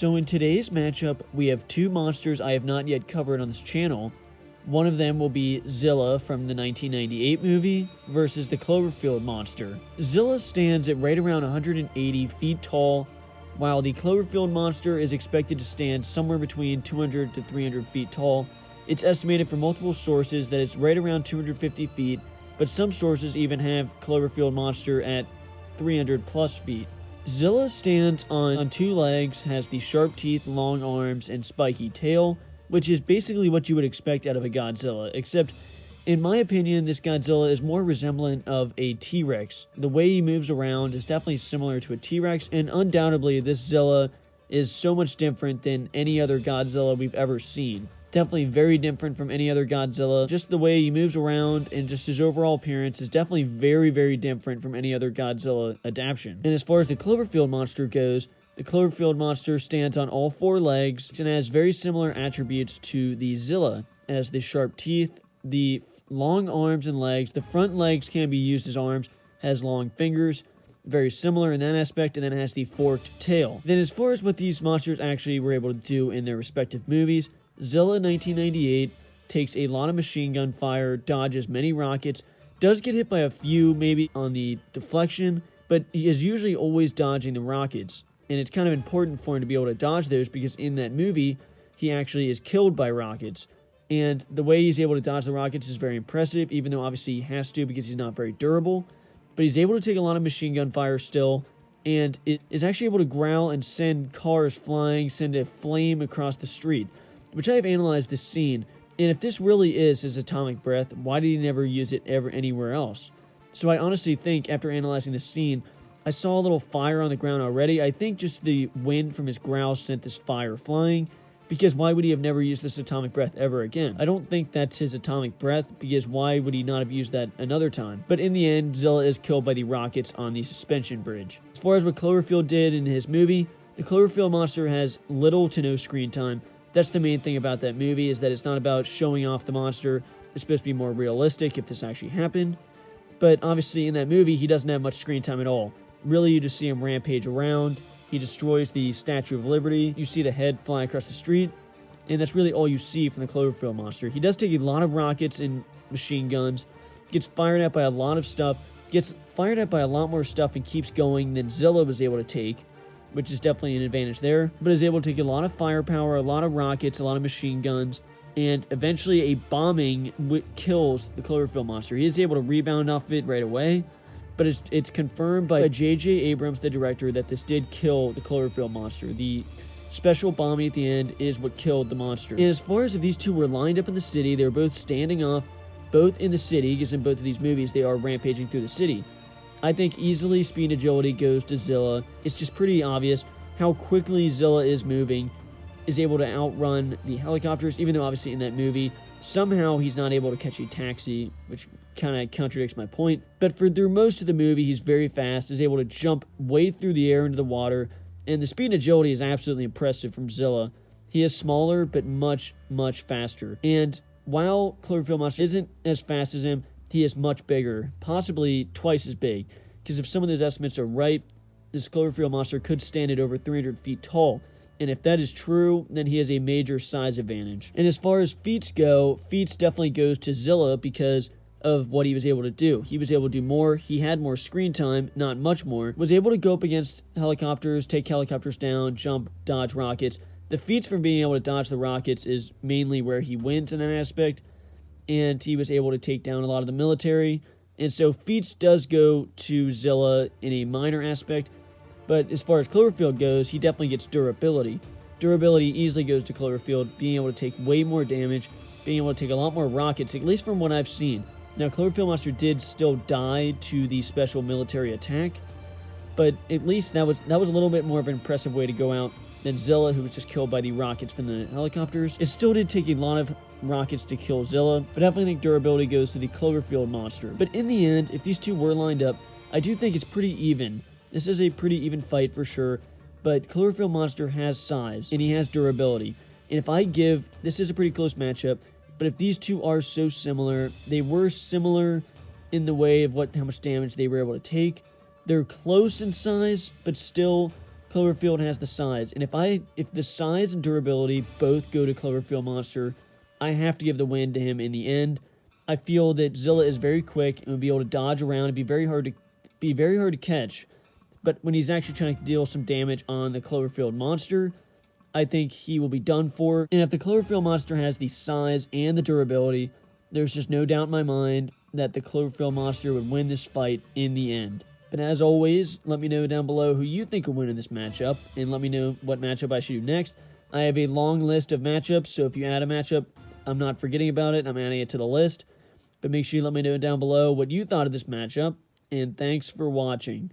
So in today's matchup, we have two monsters I have not yet covered on this channel. One of them will be Zilla from the 1998 movie versus the Cloverfield Monster. Zilla stands at right around 180 feet tall, while the Cloverfield Monster is expected to stand somewhere between 200 to 300 feet tall. It's estimated from multiple sources that it's right around 250 feet, but some sources even have Cloverfield Monster at 300 plus feet. Zilla stands on two legs, has the sharp teeth, long arms, and spiky tail, which is basically what you would expect out of a Godzilla, except in my opinion, this Godzilla is more resemblant of a T-Rex. The way he moves around is definitely similar to a T-Rex, and undoubtedly this Zilla is so much different than any other Godzilla we've ever seen. Definitely very different from any other Godzilla. Just the way he moves around and just his overall appearance is definitely very, very different from any other Godzilla adaptation. And as far as the Cloverfield Monster goes, the Cloverfield Monster stands on all four legs and has very similar attributes to the Zilla. It has the sharp teeth, the long arms and legs. The front legs can be used as arms, has long fingers, very similar in that aspect, and then it has the forked tail. Then as far as what these monsters actually were able to do in their respective movies, Zilla 1998 takes a lot of machine gun fire, dodges many rockets, does get hit by a few maybe on the deflection, but he is usually always dodging the rockets. And it's kind of important for him to be able to dodge those because in that movie, he actually is killed by rockets. And the way he's able to dodge the rockets is very impressive, even though obviously he has to because he's not very durable. But he's able to take a lot of machine gun fire still, and it is actually able to growl and send cars flying, send a flame across the street, which I have analyzed this scene. And if this really is his atomic breath, why did he never use it ever anywhere else? So I honestly think after analyzing this scene, I saw a little fire on the ground already. I think just the wind from his growl sent this fire flying, because why would he have never used this atomic breath ever again? I don't think that's his atomic breath, because why would he not have used that another time? But in the end, Zilla is killed by the rockets on the suspension bridge. As far as what Cloverfield did in his movie, the Cloverfield Monster has little to no screen time. That's the main thing about that movie, is that it's not about showing off the monster. It's supposed to be more realistic if this actually happened. But obviously in that movie, he doesn't have much screen time at all. Really, you just see him rampage around. He destroys the Statue of Liberty. You see the head fly across the street. And that's really all you see from the Cloverfield Monster. He does take a lot of rockets and machine guns. Gets fired at by a lot of stuff. Gets fired at by a lot more stuff and keeps going than Zilla was able to take, which is definitely an advantage there. But is able to take a lot of firepower, a lot of rockets, a lot of machine guns. And eventually a bombing kills the Cloverfield Monster. He is able to rebound off of it right away. But it's confirmed by J.J. Abrams, the director, that this did kill the Cloverfield Monster. The special bombing at the end is what killed the monster. And as far as if these two were lined up in the city, they were both standing off, both in the city, because in both of these movies, they are rampaging through the city. I think easily speed and agility goes to Zilla. It's just pretty obvious how quickly Zilla is moving, is able to outrun the helicopters, even though obviously in that movie, somehow he's not able to catch a taxi, which kind of contradicts my point. But through most of the movie, he's very fast, is able to jump way through the air into the water, and the speed and agility is absolutely impressive from Zilla. He is smaller, but much, much faster. And while Cloverfield Monster isn't as fast as him, he is much bigger, possibly twice as big. Because if some of those estimates are right, this Cloverfield Monster could stand at over 300 feet tall. And if that is true, then he has a major size advantage. And as far as feats go, feats definitely goes to Zilla because of what he was able to do. He was able to do more. He had more screen time, not much more. Was able to go up against helicopters, take helicopters down, jump, dodge rockets. The feats from being able to dodge the rockets is mainly where he wins in that aspect. And he was able to take down a lot of the military. And so feats does go to Zilla in a minor aspect. But as far as Cloverfield goes, he definitely gets durability. Durability easily goes to Cloverfield, being able to take way more damage, being able to take a lot more rockets, at least from what I've seen. Now, Cloverfield Monster did still die to the special military attack, but at least that was a little bit more of an impressive way to go out than Zilla, who was just killed by the rockets from the helicopters. It still did take a lot of rockets to kill Zilla, but I definitely think durability goes to the Cloverfield Monster. But in the end, if these two were lined up, I do think it's pretty even. This is a pretty even fight for sure, but Cloverfield Monster has size, and he has durability. And this is a pretty close matchup, but if these two are so similar, they were similar in the way of how much damage they were able to take. They're close in size, but still, Cloverfield has the size. And if the size and durability both go to Cloverfield Monster, I have to give the win to him in the end. I feel that Zilla is very quick and will be able to dodge around and be very hard to catch. But when he's actually trying to deal some damage on the Cloverfield Monster, I think he will be done for. And if the Cloverfield Monster has the size and the durability, there's just no doubt in my mind that the Cloverfield Monster would win this fight in the end. But as always, let me know down below who you think will win in this matchup, and let me know what matchup I should do next. I have a long list of matchups, so if you add a matchup, I'm not forgetting about it. I'm adding it to the list. But make sure you let me know down below what you thought of this matchup, and thanks for watching.